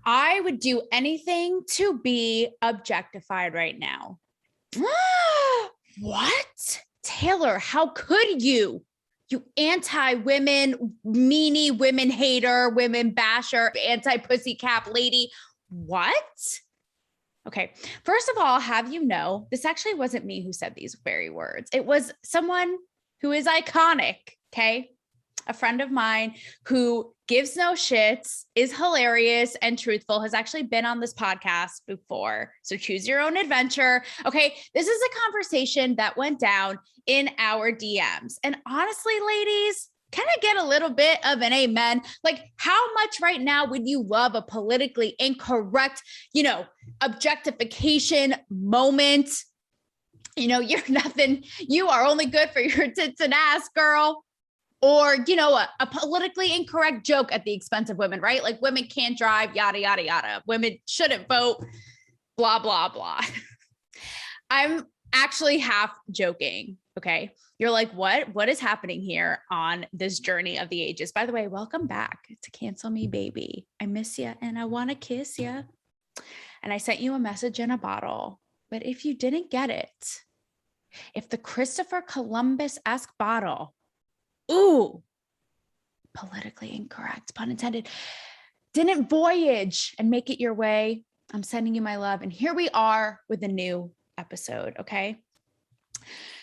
I would do anything to be objectified right now. What? Taylor, how could you? You anti-women, meanie women hater, women basher, anti-pussycat lady. What? Okay. First of all, have you know, this actually wasn't me who said these very words. It was someone who is iconic. Okay. A friend of mine who gives no shits, is hilarious and truthful, has actually been on this podcast before. So choose your own adventure. Okay. This is a conversation that went down in our DMs. And honestly, ladies, can I get a little bit of an amen? Like, how much right now would you love a politically incorrect, objectification moment? You're nothing. You are only good for your tits and ass, girl. Or, a politically incorrect joke at the expense of women, right? Like women can't drive, yada, yada, yada. Women shouldn't vote, blah, blah, blah. I'm actually half joking. Okay. You're like, what is happening here on this journey of the ages? By the way, welcome back to Cancel Me Baby. I miss you and I want to kiss you. And I sent you a message in a bottle. But if you didn't get it, if the Christopher Columbus-esque bottle, ooh, politically incorrect, pun intended, didn't voyage and make it your way, I'm sending you my love. And here we are with a new episode. Okay.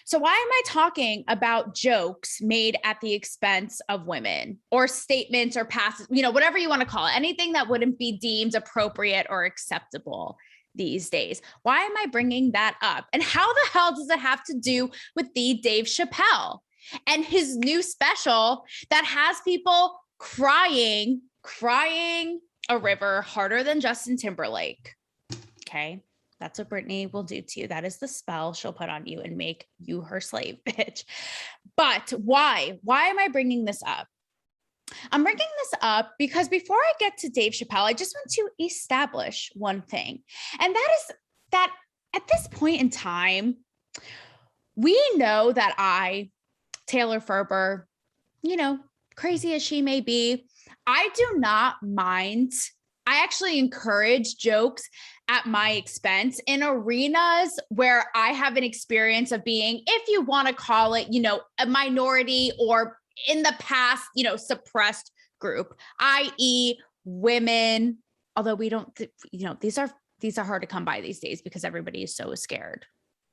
So why am I talking about jokes made at the expense of women, or statements or passes, whatever you want to call it, anything that wouldn't be deemed appropriate or acceptable these days? Why am I bringing that up? And how the hell does it have to do with the Dave Chappelle and his new special that has people crying a river harder than Justin Timberlake? Okay. That's what Brittany will do to you. That is the spell she'll put on you and make you her slave, bitch. But why? Why am I bringing this up? I'm bringing this up because before I get to Dave Chappelle, I just want to establish one thing. And that is that at this point in time, we know that Taylor Ferber, crazy as she may be, I do not mind. I actually encourage jokes at my expense in arenas where I have an experience of being, if you want to call it, a minority or in the past, suppressed group, i.e. women, although we don't, these are hard to come by these days because everybody is so scared.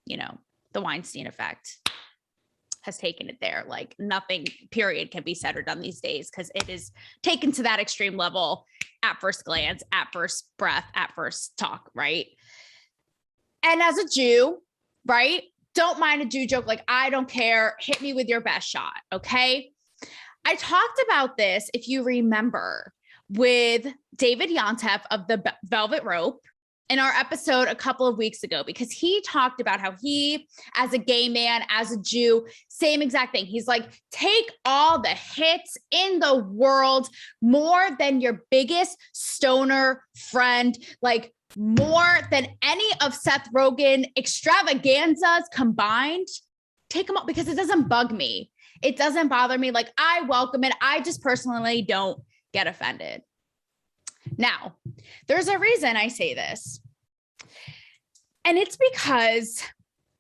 The Weinstein effect has taken it there. Like nothing, period, can be said or done these days because it is taken to that extreme level at first glance, at first breath, at first talk, right? And as a Jew, right, don't mind a Jew joke. Like, I don't care. Hit me with your best shot, okay? I talked about this, if you remember, with David Yontef of the Velvet Rope in our episode a couple of weeks ago, because he talked about how he, as a gay man, as a Jew, same exact thing. He's like, take all the hits in the world, more than your biggest stoner friend, like more than any of Seth Rogen extravaganzas combined. Take them all, because it doesn't bug me. It doesn't bother me. Like, I welcome it. I just personally don't get offended. Now, there's a reason I say this. And it's because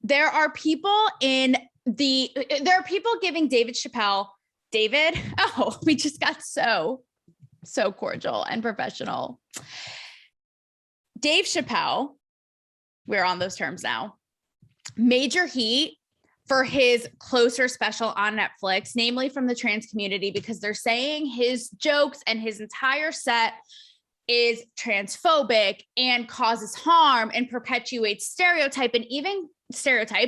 there are people giving David Chappelle, we just got so cordial and professional. Dave Chappelle, we're on those terms now, major heat for his Closer special on Netflix, namely from the trans community, because they're saying his jokes and his entire set is transphobic and causes harm and perpetuates stereotypes,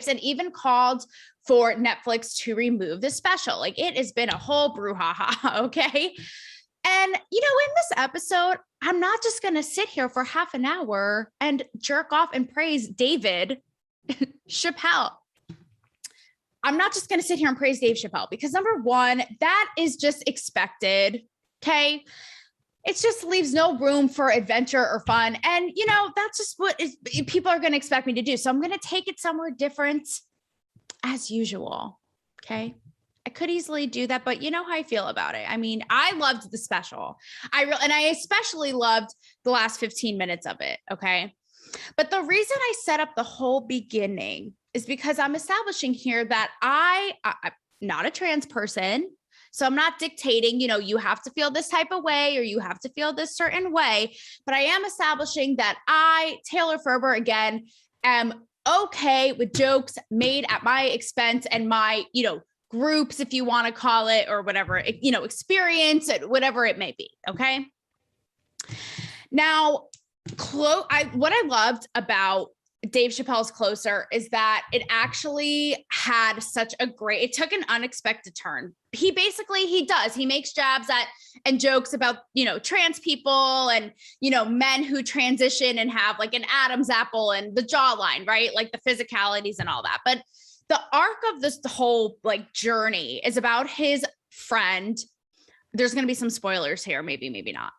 and even called for Netflix to remove the special. Like, it has been a whole brouhaha, okay? And, in this episode, I'm not just going to sit here for half an hour and jerk off and praise David Chappelle. I'm not just going to sit here and praise Dave Chappelle because, number one, that is just expected, okay? It just leaves no room for adventure or fun. And, that's just what people are going to expect me to do. So I'm going to take it somewhere different as usual. Okay. I could easily do that, but you know how I feel about it. I mean, I loved the special. And I especially loved the last 15 minutes of it. Okay. But the reason I set up the whole beginning is because I'm establishing here that I'm not a trans person. So I'm not dictating, you have to feel this type of way or you have to feel this certain way. But I am establishing that I, Taylor Ferber, again, am okay with jokes made at my expense and my, groups, if you want to call it, or whatever, experience, whatever it may be. Okay. Now, what I loved about Dave Chappelle's Closer is that it actually had it took an unexpected turn. He makes jabs at and jokes about, trans people and, men who transition and have like an Adam's apple and the jawline, right? Like the physicalities and all that. But the arc of the whole like journey is about his friend. There's going to be some spoilers here, maybe not,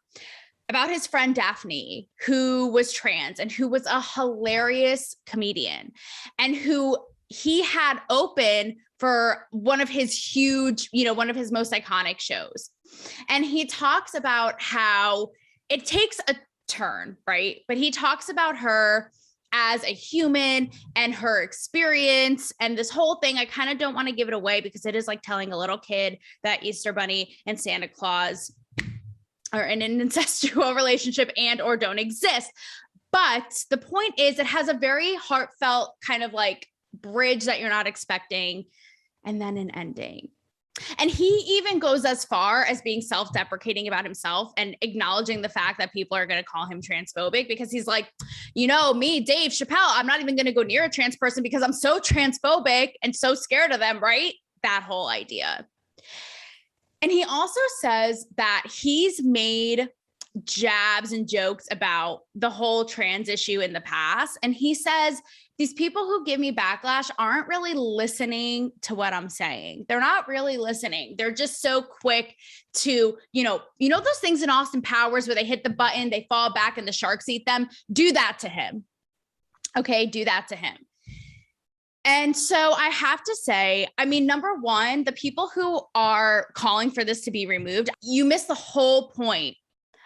about his friend Daphne, who was trans and who was a hilarious comedian and who he had open for one of his huge, one of his most iconic shows. And he talks about how it takes a turn, right? But he talks about her as a human and her experience and this whole thing. I kind of don't want to give it away because it is like telling a little kid that Easter Bunny and Santa Claus are in an incestual relationship and or don't exist. But the point is it has a very heartfelt kind of like bridge that you're not expecting and then an ending. And he even goes as far as being self-deprecating about himself and acknowledging the fact that people are going to call him transphobic because he's like, me, Dave Chappelle, I'm not even going to go near a trans person because I'm so transphobic and so scared of them, right? That whole idea. And he also says that he's made jabs and jokes about the whole trans issue in the past. And he says, these people who give me backlash aren't really listening to what I'm saying. They're not really listening. They're just so quick to, those things in Austin Powers where they hit the button, they fall back and the sharks eat them. Do that to him. Okay. Do that to him. And so I have to say, number one, the people who are calling for this to be removed, you miss the whole point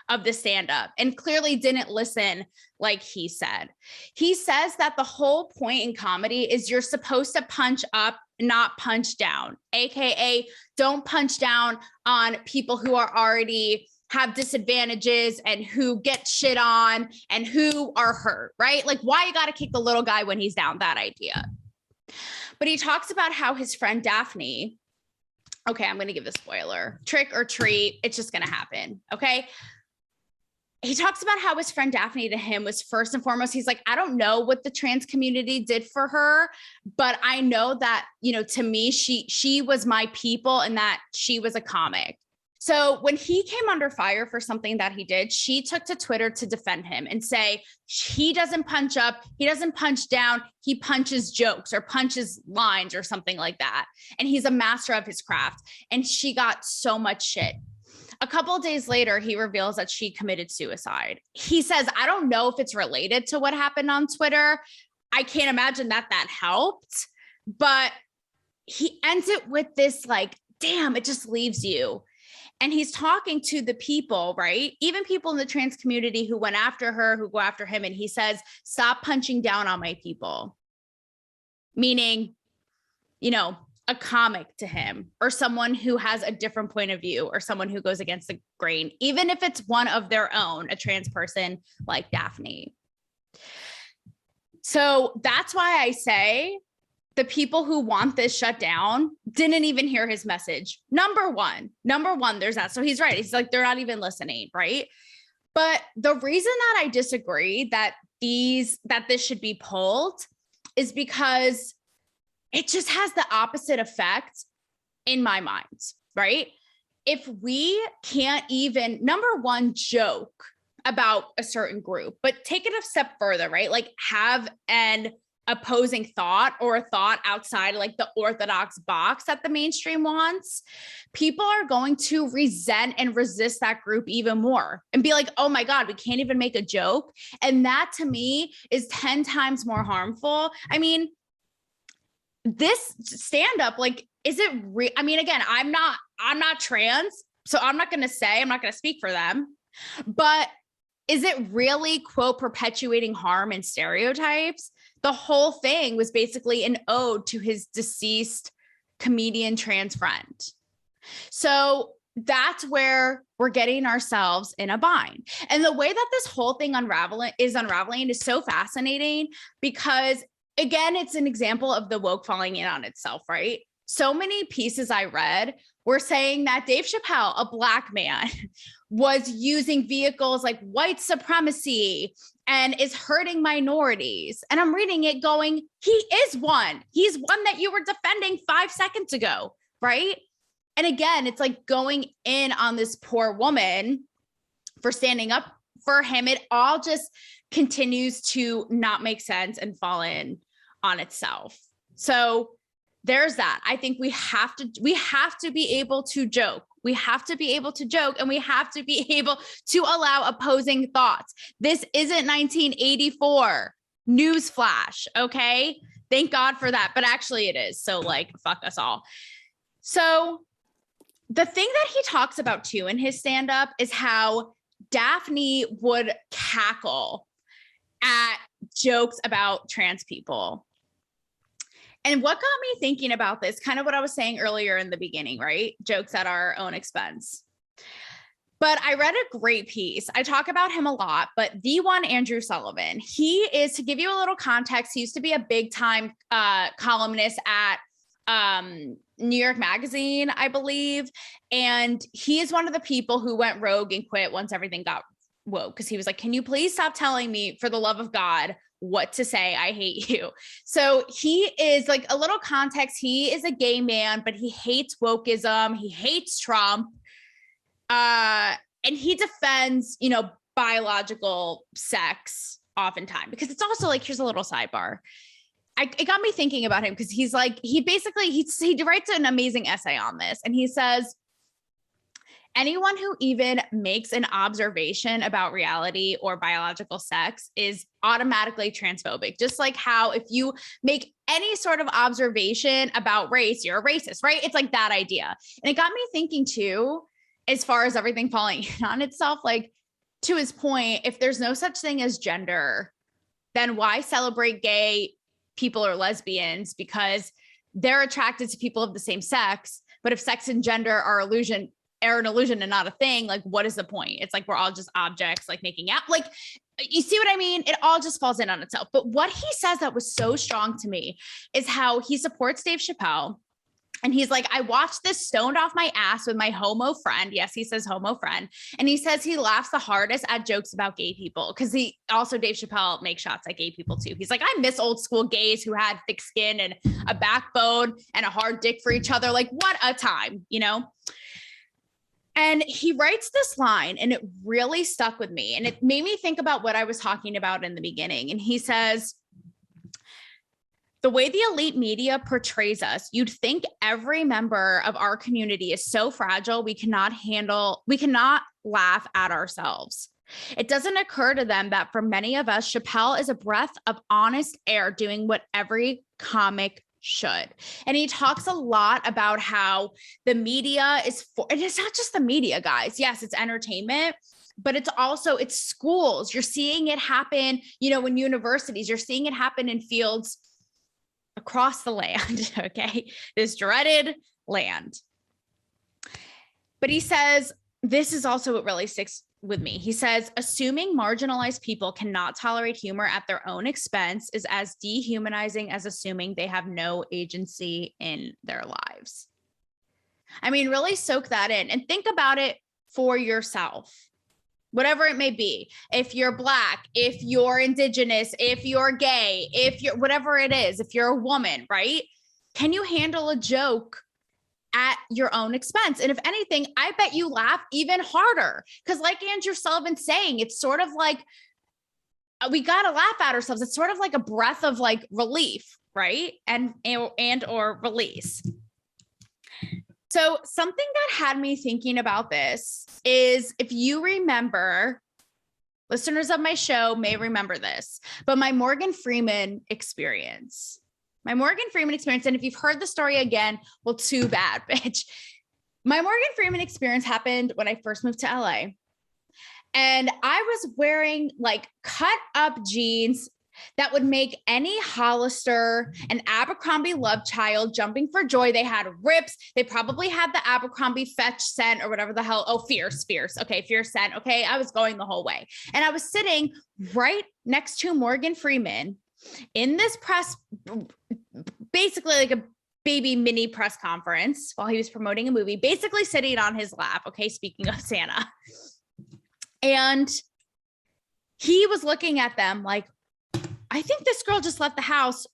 of the stand-up and clearly didn't listen like he said. He says that the whole point in comedy is you're supposed to punch up, not punch down, AKA don't punch down on people who are already have disadvantages and who get shit on and who are hurt, right? Like why you got to kick the little guy when he's down, that idea. But he talks about how his friend Daphne, okay, I'm going to give the spoiler, trick or treat, it's just going to happen. Okay. He talks about how his friend Daphne to him was first and foremost, he's like, I don't know what the trans community did for her, but I know that, to me, she was my people and that she was a comic. So when he came under fire for something that he did, she took to Twitter to defend him and say, he doesn't punch up, he doesn't punch down, he punches jokes or punches lines or something like that. And he's a master of his craft. And she got so much shit. A couple of days later, he reveals that she committed suicide. He says, I don't know if it's related to what happened on Twitter. I can't imagine that helped, but he ends it with this like, damn, it just leaves you. And he's talking to the people, right? Even people in the trans community who went after her, who go after him. And he says, stop punching down on my people. Meaning, a comic to him or someone who has a different point of view or someone who goes against the grain, even if it's one of their own, a trans person like Daphne. So that's why I say the people who want this shut down didn't even hear his message. Number one, there's that. So he's right. He's like, they're not even listening. Right. But the reason that I disagree that this should be pulled is because it just has the opposite effect in my mind. Right. If we can't even, number one, joke about a certain group, but take it a step further, right? Like have an opposing thought or a thought outside like the orthodox box that the mainstream wants, people are going to resent and resist that group even more and be like, oh my God, we can't even make a joke. And that to me is 10 times more harmful. I mean, this stand up, like, is it real? I mean, again, I'm not trans, so I'm not going to speak for them, but is it really, quote, perpetuating harm and stereotypes? The whole thing was basically an ode to his deceased comedian trans friend. So that's where we're getting ourselves in a bind. And the way that this whole thing unraveling is so fascinating because, again, it's an example of the woke falling in on itself, right? So many pieces I read were saying that Dave Chappelle, a Black man, was using vehicles like white supremacy and is hurting minorities. And I'm reading it going, he is one. He's one that you were defending 5 seconds ago, right? And again, it's like going in on this poor woman for standing up for him. It all just continues to not make sense and fall in on itself. So there's that. I think we have to be able to joke. We have to be able to joke, and we have to be able to allow opposing thoughts. This isn't 1984. Newsflash, okay? Thank God for that. But actually it is. So like, fuck us all. So the thing that he talks about too in his stand-up is how Daphne would cackle at jokes about trans people. And what got me thinking about this, kind of what I was saying earlier in the beginning, right? Jokes at our own expense. But I read a great piece. I talk about him a lot, but the one Andrew Sullivan, he is, to give you a little context, he used to be a big time columnist at New York Magazine, I believe. And he is one of the people who went rogue and quit once everything got woke. Cause he was like, can you please stop telling me, for the love of God, what to say? I hate you. So he is, like, a little context. He is a gay man, but he hates wokeism. He hates Trump. And he defends, biological sex oftentimes, because it's also like, here's a little sidebar. It got me thinking about him because he's like, he writes an amazing essay on this. And he says, anyone who even makes an observation about reality or biological sex is automatically transphobic. Just like how if you make any sort of observation about race, you're a racist, right? It's like that idea. And it got me thinking too, as far as everything falling in on itself, like, to his point, if there's no such thing as gender, then why celebrate gay people or lesbians? Because they're attracted to people of the same sex. But if sex and gender are an illusion and not a thing, like, what is the point? It's like, we're all just objects, like, making out. Like, you see what I mean? It all just falls in on itself. But what he says that was so strong to me is how he supports Dave Chappelle. And he's like, I watched this stoned off my ass with my homo friend. Yes, he says homo friend. And he says he laughs the hardest at jokes about gay people. Cause Dave Chappelle makes shots at gay people too. He's like, I miss old school gays who had thick skin and a backbone and a hard dick for each other. Like, what a time, And he writes this line, and it really stuck with me. And it made me think about what I was talking about in the beginning. And he says, the way the elite media portrays us, you'd think every member of our community is so fragile we cannot laugh at ourselves. It doesn't occur to them that for many of us, Chappelle is a breath of honest air doing what every comic should. And he talks a lot about how the media and it's not just the media, guys. Yes, it's entertainment, but it's schools. You're seeing it happen, in universities. You're seeing it happen in fields across the land, okay? This dreaded land. But he says, this is also what really sticks with me. He says, assuming marginalized people cannot tolerate humor at their own expense is as dehumanizing as assuming they have no agency in their lives. I mean, really soak that in and think about it for yourself. Whatever it may be, if you're Black, if you're Indigenous, if you're gay, if you're whatever it is, if you're a woman, right? Can you handle a joke at your own expense? And if anything, I bet you laugh even harder. Because like Andrew Sullivan's saying, it's sort of like, we got to laugh at ourselves. It's sort of like a breath of like relief, right? And or release. So something that had me thinking about this is, if you remember, listeners of my show may remember this, but my Morgan Freeman experience. My Morgan Freeman experience. And if you've heard the story again, well, too bad, bitch. My Morgan Freeman experience happened when I first moved to LA. And I was wearing like cut up jeans that would make any Hollister and Abercrombie love child jumping for joy. They had rips. They probably had the Abercrombie fetch scent or whatever the hell. Oh, fierce. Okay. Fierce scent. Okay. I was going the whole way. And I was sitting right next to Morgan Freeman in this press, basically like a baby mini press conference while he was promoting a movie, basically sitting on his lap. Okay. Speaking of Santa. And he was looking at them like, I think this girl just left the house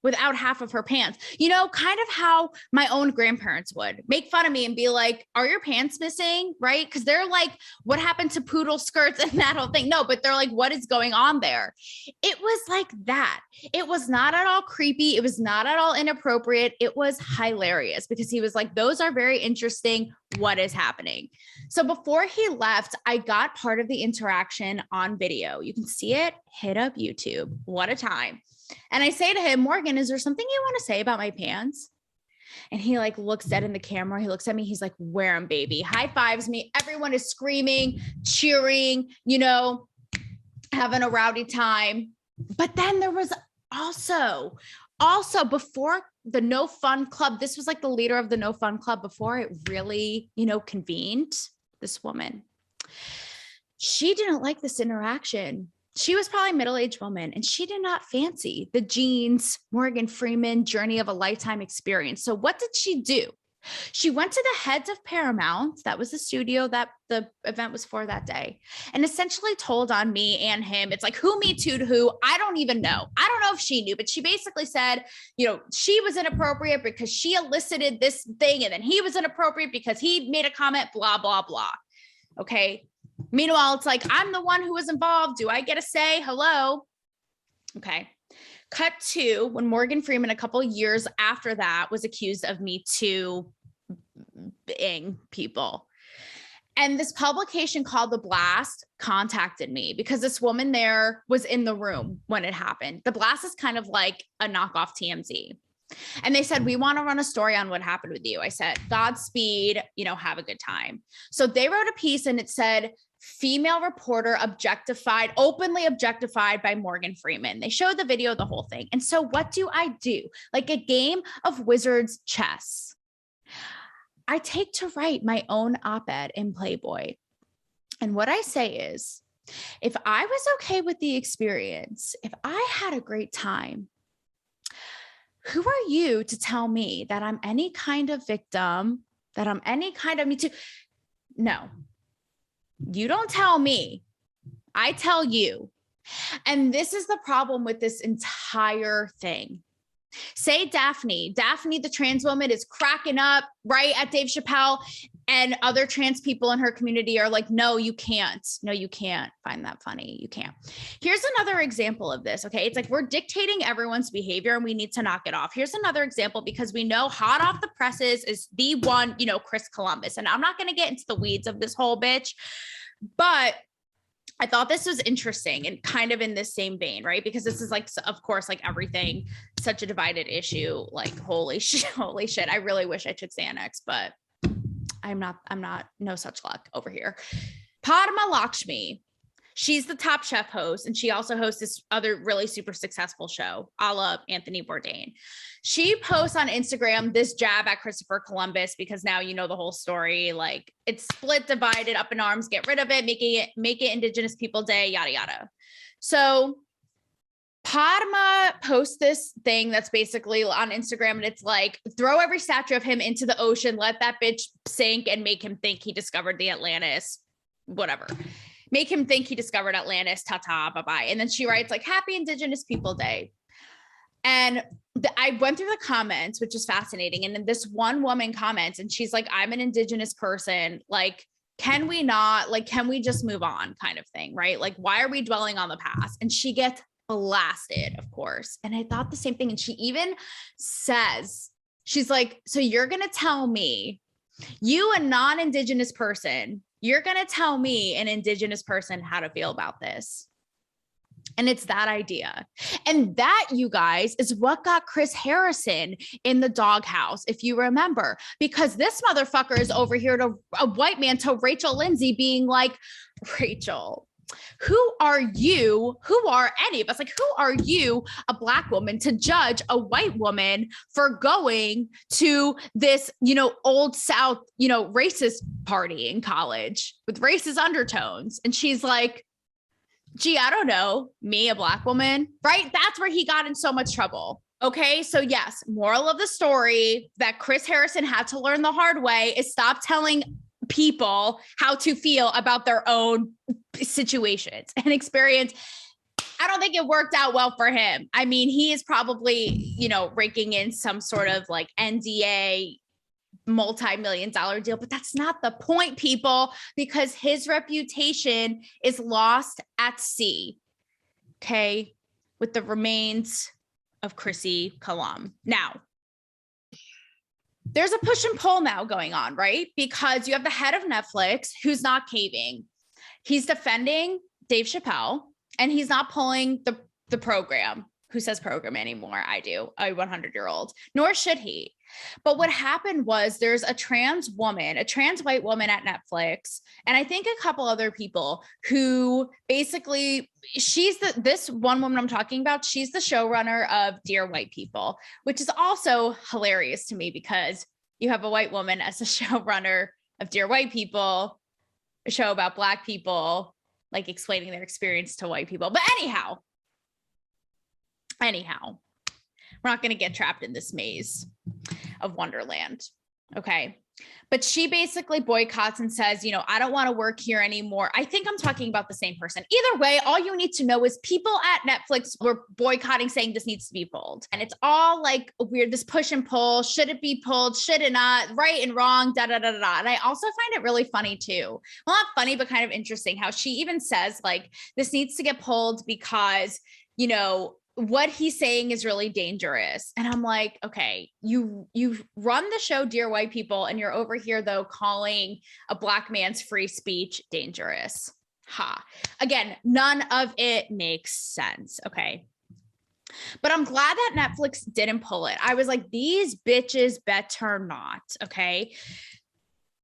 without half of her pants, you know, kind of how my own grandparents would make fun of me and be like, are your pants missing? Right. Because they're like, what happened to poodle skirts and that whole thing? No, but they're like, what is going on there? It was like that. It was not at all creepy. It was not at all inappropriate. It was hilarious because he was like, those are very interesting. What is happening? So before he left, I got part of the interaction on video. You can see it, hit up YouTube. What a time. And I say to him, Morgan, is there something you want to say about my pants? And he like looks dead in the camera. He looks at me. He's like, wear them, baby. High fives me. Everyone is screaming, cheering, you know, having a rowdy time. But then there was also before the No Fun Club, this was like the leader of the No Fun Club before it really, you know, convened, this woman. She didn't like this interaction. She was probably a middle-aged woman and she did not fancy the jeans, Morgan Freeman journey of a lifetime experience. So what did she do? She went to the heads of Paramount. That was the studio that the event was for that day, and essentially told on me and him. It's like, who me too'd who? I don't even know. I don't know if she knew, but she basically said, you know, she was inappropriate because she elicited this thing. And then he was inappropriate because he made a comment, blah, blah, blah. Okay. Meanwhile, it's like, I'm the one who was involved. Do I get a say? Hello? Okay. Cut to when Morgan Freeman, a couple of years after that, was accused of Me Too being people. And this publication called The Blast contacted me because this woman there was in the room when it happened. The Blast is kind of like a knockoff TMZ. And they said, we want to run a story on what happened with you. I said, Godspeed, you know, have a good time. So they wrote a piece and it said, female reporter openly objectified by Morgan Freeman. They showed the video, the whole thing. And so what do? Like a game of wizard's chess. I take to write my own op-ed in Playboy. And what I say is, if I was okay with the experience, if I had a great time, who are you to tell me that I'm any kind of victim, that I'm any kind of Me Too? No, you don't tell me. I tell you. And this is the problem with this entire thing. Say Daphne, the trans woman, is cracking up right at Dave Chappelle, and other trans people in her community are like, no, you can't. No, you can't find that funny. You can't. Here's another example of this. Okay. It's like we're dictating everyone's behavior and we need to knock it off. Here's another example, because we know hot off the presses is the one, you know, Chris Columbus. And I'm not going to get into the weeds of this whole bitch, but I thought this was interesting and kind of in this same vein, right? Because this is like, of course, like everything, such a divided issue, like holy shit. I really wish I took Xanax, but I'm not, no such luck over here. Padma Lakshmi, she's the Top Chef host, and she also hosts this other really super successful show, a la Anthony Bourdain. She posts on Instagram this jab at Christopher Columbus, because now you know the whole story. Like, it's split, divided, up in arms, get rid of it, make it Indigenous People Day, yada, yada. So Padma posts this thing that's basically on Instagram, and it's like, throw every statue of him into the ocean, let that bitch sink, and make him think he discovered the Atlantis, whatever. Make him think he discovered Atlantis, ta-ta, bye-bye. And then she writes like, Happy Indigenous People Day. And I went through the comments, which is fascinating. And then this one woman comments, and she's like, I'm an Indigenous person. Like, can we not, like, can we just move on, kind of thing, right? Like, why are we dwelling on the past? And she gets blasted, of course. And I thought the same thing. And she even says, she's like, so you're going to tell me, you, a non-Indigenous person, you're going to tell me, an Indigenous person, how to feel about this. And it's that idea. And that, you guys, is what got Chris Harrison in the doghouse, if you remember, because this motherfucker is over here to a white man to Rachel Lindsay being like, Rachel, who are you? Who are any of us? Like, who are you, a Black woman, to judge a white woman for going to this, old South, racist party in college with racist undertones? And she's like, gee, I don't know, me, a Black woman, right? That's where he got in so much trouble. Okay. So yes, moral of the story that Chris Harrison had to learn the hard way is stop telling people how to feel about their own situations and experience. I don't think it worked out well for him. I mean, he is probably, raking in some sort of like NDA multi-million-dollar deal, but that's not the point, people, because his reputation is lost at sea. Okay. With the remains of Chrissy Kalam. Now, there's a push and pull now going on, right? Because you have the head of Netflix who's not caving. He's defending Dave Chappelle and he's not pulling the program. Who says program anymore? I do, a 100-year-old, nor should he. But what happened was there's a trans white woman at Netflix, and I think a couple other people who basically, this one woman I'm talking about, she's the showrunner of Dear White People, which is also hilarious to me because you have a white woman as a showrunner of Dear White People, a show about Black people, like explaining their experience to white people. But anyhow, we're not going to get trapped in this maze of Wonderland. Okay. But she basically boycotts and says, I don't want to work here anymore. I think I'm talking about the same person. Either way, all you need to know is people at Netflix were boycotting, saying this needs to be pulled. And it's all like weird, this push and pull. Should it be pulled? Should it not? Right and wrong, da, da, da, da, da. And I also find it really funny too. Well, not funny, but kind of interesting how she even says like, this needs to get pulled because, what he's saying is really dangerous. And I'm like, okay, you run the show Dear White People and you're over here though calling a Black man's free speech dangerous. Again, none of it makes sense. Okay. But I'm glad that Netflix didn't pull it. I was like, these bitches better not. Okay.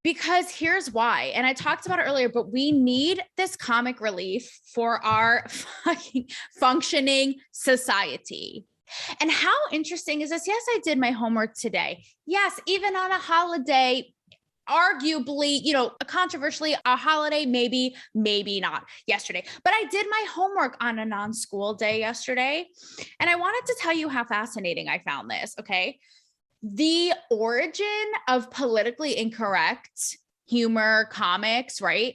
Because here's why, and I talked about it earlier, but we need this comic relief for our fucking functioning society. And how interesting is this? Yes, I did my homework today. Yes, even on a holiday, arguably, controversially, a holiday, maybe not yesterday, but I did my homework on a non-school day yesterday. And I wanted to tell you how fascinating I found this. Okay. The origin of politically incorrect humor comics, right,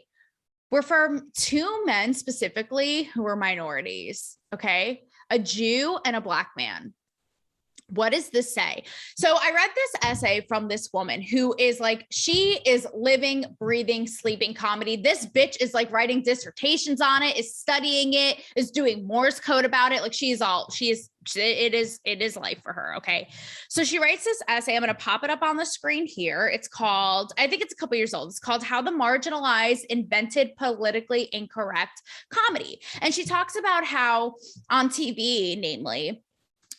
were from two men specifically who were minorities, okay? A Jew and a Black man. What does this say? So I read this essay from this woman who is like, she is living, breathing, sleeping comedy. This bitch is like writing dissertations on it, is studying it, is doing Morse code about it. Like it is life for her. Okay. So she writes this essay. I'm going to pop it up on the screen here. It's called, I think it's a couple years old. It's called How the Marginalized Invented Politically Incorrect Comedy. And she talks about how on TV, namely,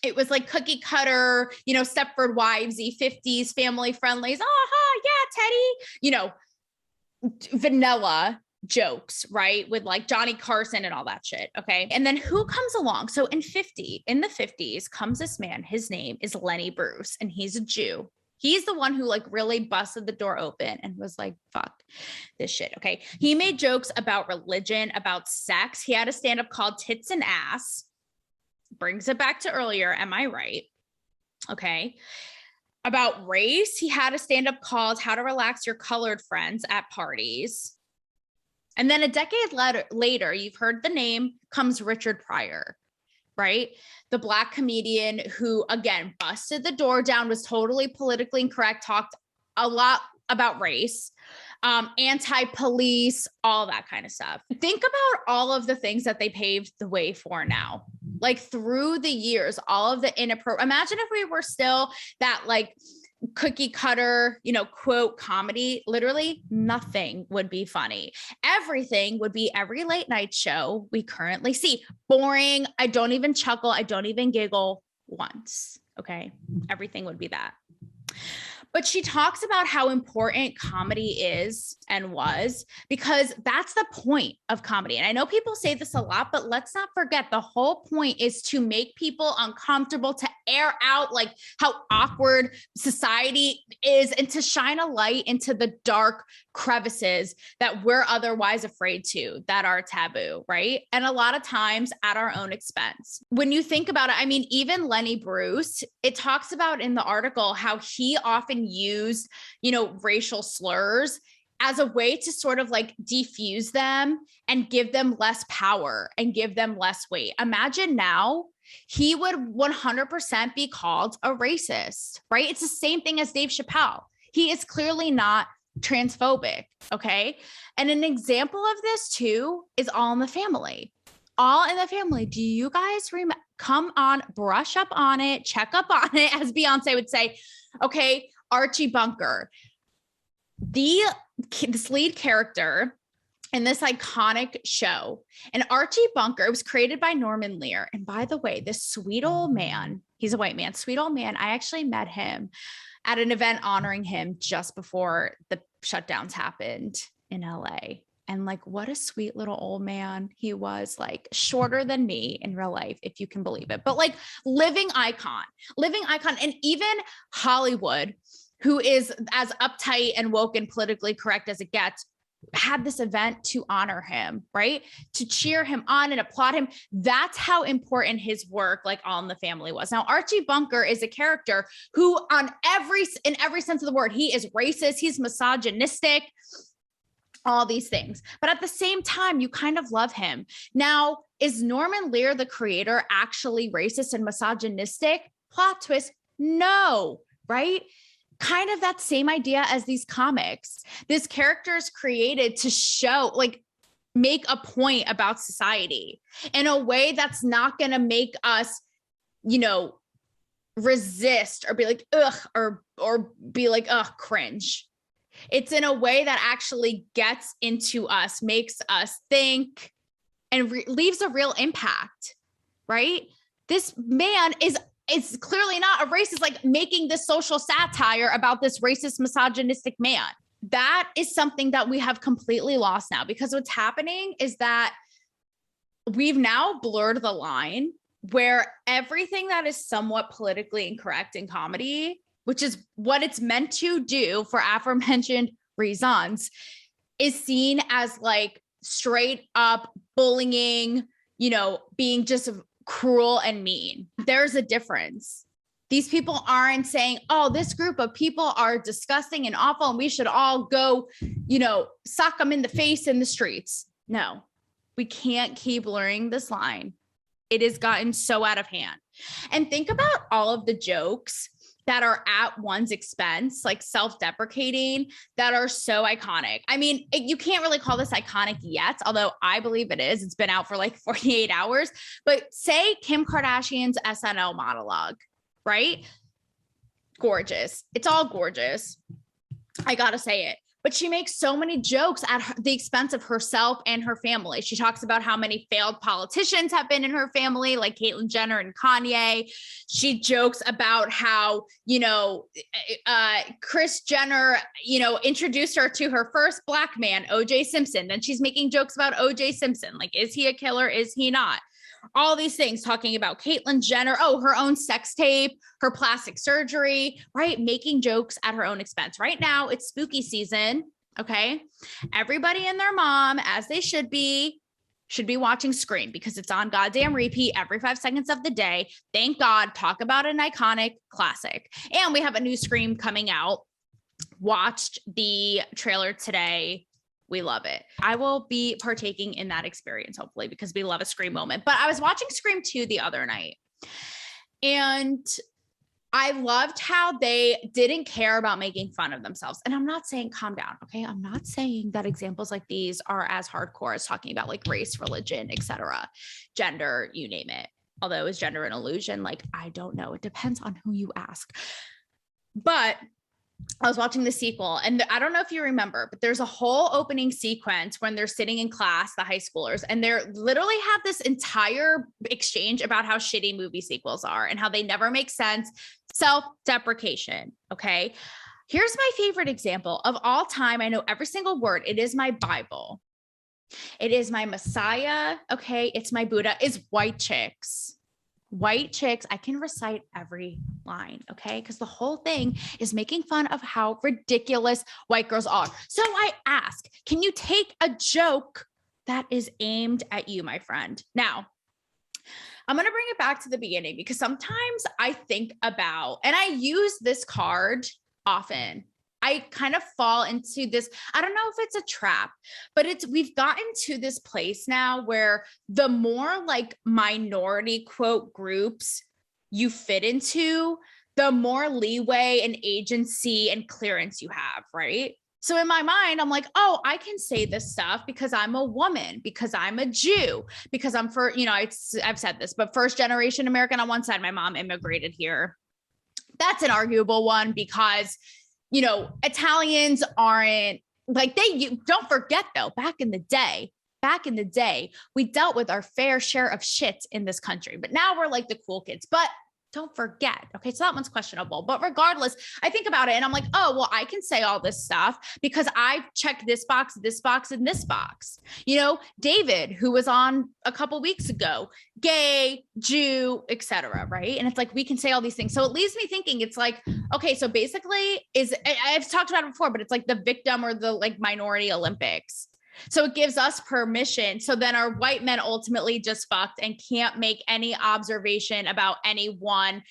it was like cookie cutter, Stepford Wivesy, 50s family friendlies. Yeah, Teddy, vanilla jokes, right? With like Johnny Carson and all that shit. Okay. And then who comes along? So in the 50s comes this man, his name is Lenny Bruce, and he's a Jew. He's the one who like really busted the door open and was like, fuck this shit. Okay. He made jokes about religion, about sex. He had a stand-up called Tits and Ass. Brings it back to earlier. Am I right? Okay. About race, he had a stand-up called How to Relax Your Colored Friends at Parties. And then a decade later, you've heard the name, comes Richard Pryor, right? The Black comedian who, again, busted the door down, was totally politically incorrect, talked a lot about race, anti-police, all that kind of stuff. Think about all of the things that they paved the way for now. Like through the years, all of the inappropriate, imagine if we were still that like cookie cutter, quote comedy, literally nothing would be funny. Everything would be every late night show we currently see. Boring. I don't even chuckle. I don't even giggle once. Okay. Everything would be that. But she talks about how important comedy is and was, because that's the point of comedy. And I know people say this a lot, but let's not forget the whole point is to make people uncomfortable, to air out like how awkward society is, and to shine a light into the dark crevices that we're otherwise afraid to, that are taboo, right? And a lot of times at our own expense. When you think about it, I mean, even Lenny Bruce, it talks about in the article how he often used, racial slurs as a way to sort of like defuse them and give them less power and give them less weight. Imagine now he would 100% be called a racist, right? It's the same thing as Dave Chappelle. He is clearly not transphobic. Okay. And an example of this too is All in the Family. All in the Family. Do you guys come on, brush up on it, check up on it, as Beyonce would say. Okay. Archie Bunker, this lead character in this iconic show. And Archie Bunker, it was created by Norman Lear. And by the way, this sweet old man, he's a white man, sweet old man. I actually met him at an event honoring him just before the shutdowns happened in LA. And like, what a sweet little old man he was, like shorter than me in real life, if you can believe it, but like living icon. And even Hollywood, who is as uptight and woke and politically correct as it gets, had this event to honor him, right? To cheer him on and applaud him. That's how important his work, like All in the Family, was. Now, Archie Bunker is a character who in every sense of the word, he is racist, he's misogynistic, all these things. But at the same time, you kind of love him. Now, is Norman Lear, the creator, actually racist and misogynistic? Plot twist, no, right? Kind of that same idea as these comics. This character is created to show, like, make a point about society in a way that's not going to make us, resist or be like, ugh, or be like, ugh, cringe. It's in a way that actually gets into us, makes us think, and leaves a real impact, right? This man is clearly not a racist, like making this social satire about this racist, misogynistic man. That is something that we have completely lost now, because what's happening is that we've now blurred the line where everything that is somewhat politically incorrect in comedy, which is what it's meant to do for aforementioned reasons, is seen as like straight up bullying, being just cruel and mean. There's a difference. These people aren't saying, oh, this group of people are disgusting and awful and we should all go, sock them in the face in the streets. No, we can't keep blurring this line. It has gotten so out of hand. And think about all of the jokes that are at one's expense, like self-deprecating, that are so iconic. I mean, you can't really call this iconic yet, although I believe it is. It's been out for like 48 hours. But say Kim Kardashian's SNL monologue, right? Gorgeous. It's all gorgeous. I gotta say it. But she makes so many jokes at the expense of herself and her family. She talks about how many failed politicians have been in her family, like Caitlyn Jenner and Kanye. She jokes about how, Kris Jenner, introduced her to her first Black man, O.J. Simpson. Then she's making jokes about O.J. Simpson. Like, is he a killer? Is he not? All these things, talking about Caitlyn Jenner, her own sex tape, her plastic surgery, right? Making jokes at her own expense. Right now, it's spooky season, okay? Everybody and their mom, as they should be watching Scream, because it's on goddamn repeat every 5 seconds of the day. Thank God. Talk about an iconic classic. And we have a new Scream coming out. Watched the trailer today. We love it. I will be partaking in that experience, hopefully, because we love a Scream moment. But I was watching Scream 2 the other night, and I loved how they didn't care about making fun of themselves. And I'm not saying calm down, okay? I'm not saying that examples like these are as hardcore as talking about like race, religion, etc., gender, you name it. Although is gender an illusion? Like, I don't know. It depends on who you ask. But I was watching the sequel, and I don't know if you remember, but there's a whole opening sequence when they're sitting in class, the high schoolers, and they're literally have this entire exchange about how shitty movie sequels are and how they never make sense. Self-deprecation. Okay. Here's my favorite example of all time. I know every single word. It is my Bible. It is my Messiah. Okay. It's my Buddha. Is White Chicks. White Chicks. I can recite every line. Okay. Because the whole thing is making fun of how ridiculous white girls are. So I ask, can you take a joke that is aimed at you, my friend? Now, I'm going to bring it back to the beginning because sometimes I think about, and I use this card often. I kind of fall into this. I don't know if it's a trap, but we've gotten to this place now where the more like minority quote groups you fit into, the more leeway and agency and clearance you have, right? So in my mind, I'm like, oh, I can say this stuff because I'm a woman, because I'm a Jew, because I'm I've said this, but first generation American on one side, my mom immigrated here. That's an arguable one because, Italians aren't like don't forget though, back in the day, we dealt with our fair share of shit in this country, but now we're like the cool kids, but don't forget. Okay. So that one's questionable, but regardless, I think about it and I'm like, oh, well, I can say all this stuff because I've checked this box, and this box. David, who was on a couple weeks ago, gay, Jew, etc. Right. And it's like, we can say all these things. So it leaves me thinking it's like, okay, so basically I've talked about it before, but it's like the victim or the like minority Olympics. So it gives us permission. So then our white men ultimately just fucked and can't make any observation about anyone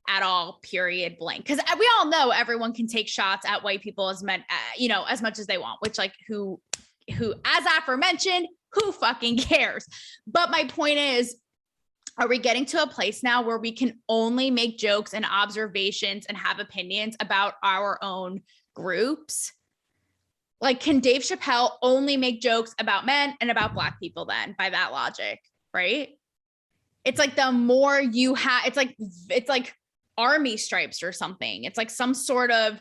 at all, period, blank. Because we all know everyone can take shots at white people as much as they want, which like who, as aforementioned, who fucking cares? But my point is, are we getting to a place now where we can only make jokes and observations and have opinions about our own groups? Like, can Dave Chappelle only make jokes about men and about Black people then by that logic, right? It's like the more you have, it's like army stripes or something. It's like some sort of,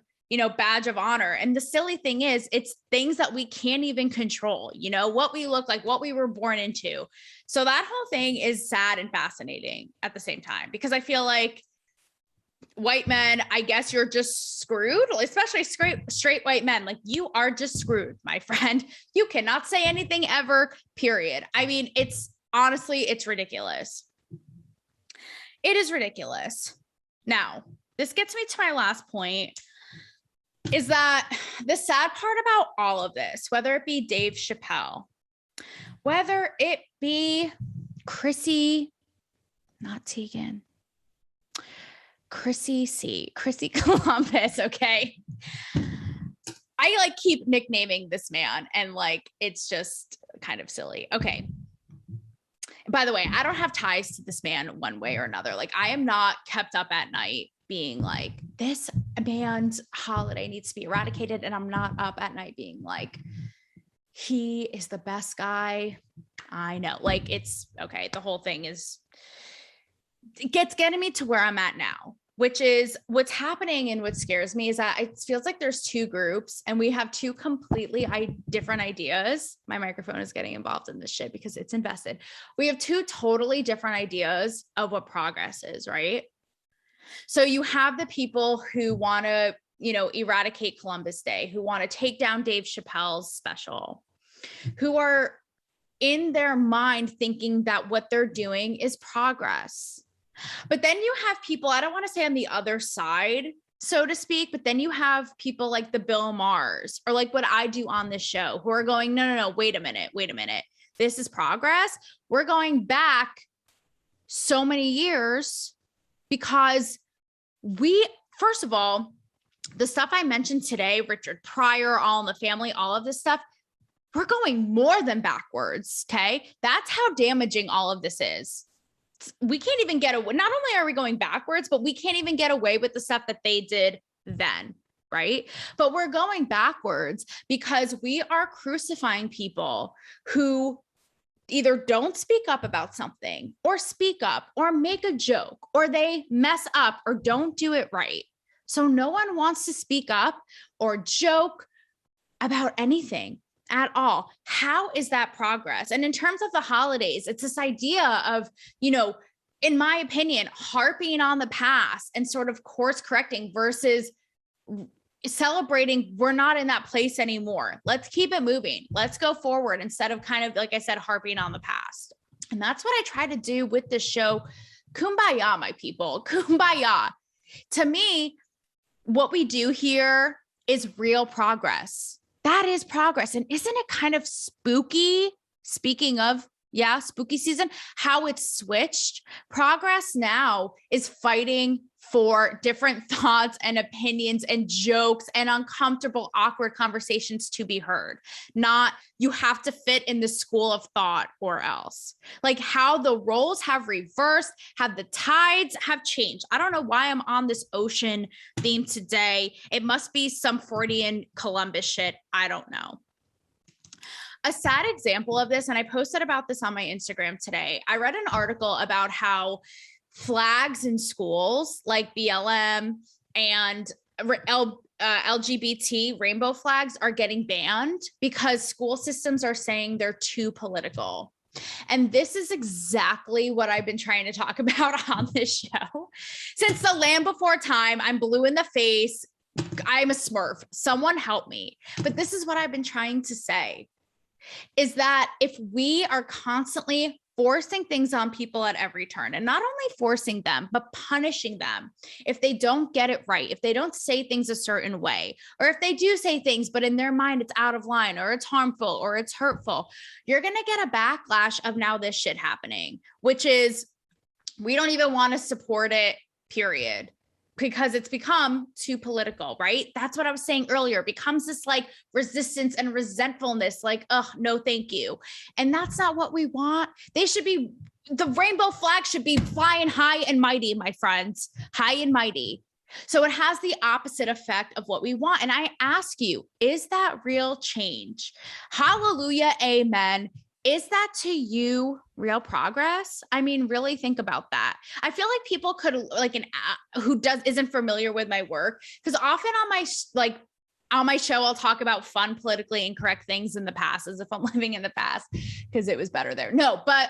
badge of honor. And the silly thing is, it's things that we can't even control, what we look like, what we were born into. So that whole thing is sad and fascinating at the same time, because I feel like white men, I guess you're just screwed, especially straight white men. Like, you are just screwed, my friend. You cannot say anything ever, period. I mean, it's ridiculous. It is ridiculous. Now, this gets me to my last point, is that the sad part about all of this, whether it be Dave Chappelle, whether it be Chrissy, not Teigen, Chrissy Columbus. Okay. I like keep nicknaming this man and like, it's just kind of silly. Okay. By the way, I don't have ties to this man one way or another. Like, I am not kept up at night being like, this man's holiday needs to be eradicated. And I'm not up at night being like, he is the best guy I know. Like, it's okay. The whole thing is, it gets getting me to where I'm at now, which is what's happening. And what scares me is that it feels like there's two groups and we have two completely different ideas. My microphone is getting involved in this shit because it's invested. We have two totally different ideas of what progress is, right? So you have the people who want to, eradicate Columbus Day, who want to take down Dave Chappelle's special, who are in their mind thinking that what they're doing is progress. But then you have people, I don't want to say on the other side, so to speak, but then you have people like the Bill Maher's or like what I do on this show who are going, no, wait a minute. This is progress. We're going back so many years because first of all, the stuff I mentioned today, Richard Pryor, All in the Family, all of this stuff, we're going more than backwards. Okay. That's how damaging all of this is. We can't even get away. Not only are we going backwards, but we can't even get away with the stuff that they did then. Right. But we're going backwards because we are crucifying people who either don't speak up about something or speak up or make a joke or they mess up or don't do it right. So no one wants to speak up or joke about anything at all. How is that progress? And in terms of the holidays, it's this idea of, in my opinion, harping on the past and sort of course correcting versus celebrating we're not in that place anymore. Let's keep it moving. Let's go forward instead of kind of, like I said, harping on the past. And that's what I try to do with this show. Kumbaya, my people. Kumbaya. To me, what we do here is real progress. That is progress. And isn't it kind of spooky? Speaking of, spooky season, how it's switched. Progress now is fighting for different thoughts and opinions and jokes and uncomfortable, awkward conversations to be heard. Not you have to fit in the school of thought or else. Like how the roles have reversed, how the tides have changed. I don't know why I'm on this ocean theme today. It must be some Freudian Columbus shit. I don't know. A sad example of this, and I posted about this on my Instagram today. I read an article about how flags in schools like BLM and LGBT rainbow flags are getting banned because school systems are saying they're too political. And this is exactly what I've been trying to talk about on this show. Since the land before time, I'm blue in the face. I'm a Smurf. Someone help me. But this is what I've been trying to say. Is that if we are constantly forcing things on people at every turn, and not only forcing them, but punishing them if they don't get it right, if they don't say things a certain way, or if they do say things, but in their mind, it's out of line or it's harmful or it's hurtful, you're going to get a backlash of now this shit happening, which is we don't even want to support it, period. Because it's become too political, right? That's what I was saying earlier. It becomes this like resistance and resentfulness, like, oh, no, thank you. And that's not what we want. The rainbow flag should be flying high and mighty, my friends, high and mighty. So it has the opposite effect of what we want. And I ask you, is that real change? Hallelujah, amen. Is that to you real progress? I mean, really think about that. I feel like people could who isn't familiar with my work, because often on my show, I'll talk about fun, politically incorrect things in the past as if I'm living in the past because it was better there. No, but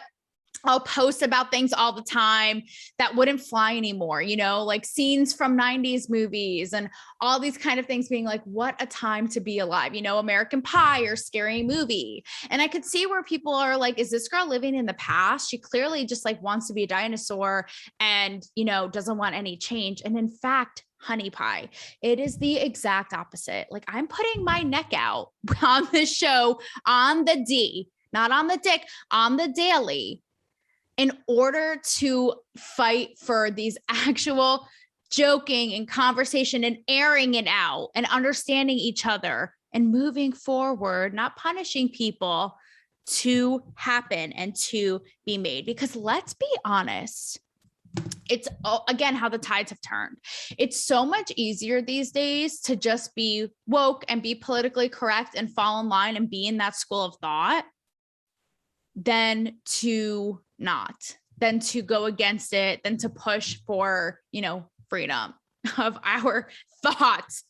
I'll post about things all the time that wouldn't fly anymore, like scenes from 90s movies and all these kind of things being like, what a time to be alive, American Pie or Scary Movie. And I could see where people are like, is this girl living in the past? She clearly just wants to be a dinosaur and, doesn't want any change. And in fact, honey pie, it is the exact opposite. Like I'm putting my neck out on this show on the D, not on the dick, on the daily, in order to fight for these actual joking and conversation and airing it out and understanding each other and moving forward, not punishing people, to happen and to be made. Because let's be honest, it's again how the tides have turned. It's so much easier these days to just be woke and be politically correct and fall in line and be in that school of thought than to go against it, than to push for, freedom of our thoughts,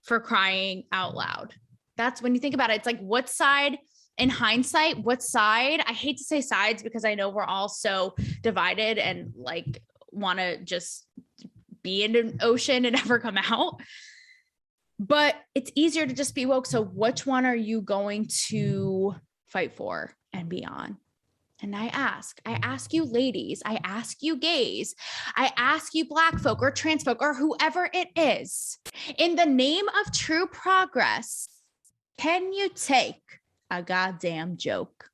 for crying out loud. That's when you think about it. It's like, what side in hindsight, I hate to say sides because I know we're all so divided and want to just be in an ocean and never come out. But it's easier to just be woke. So which one are you going to fight for and be on? And I ask you ladies, I ask you gays, I ask you Black folk or trans folk or whoever it is, in the name of true progress, can you take a goddamn joke?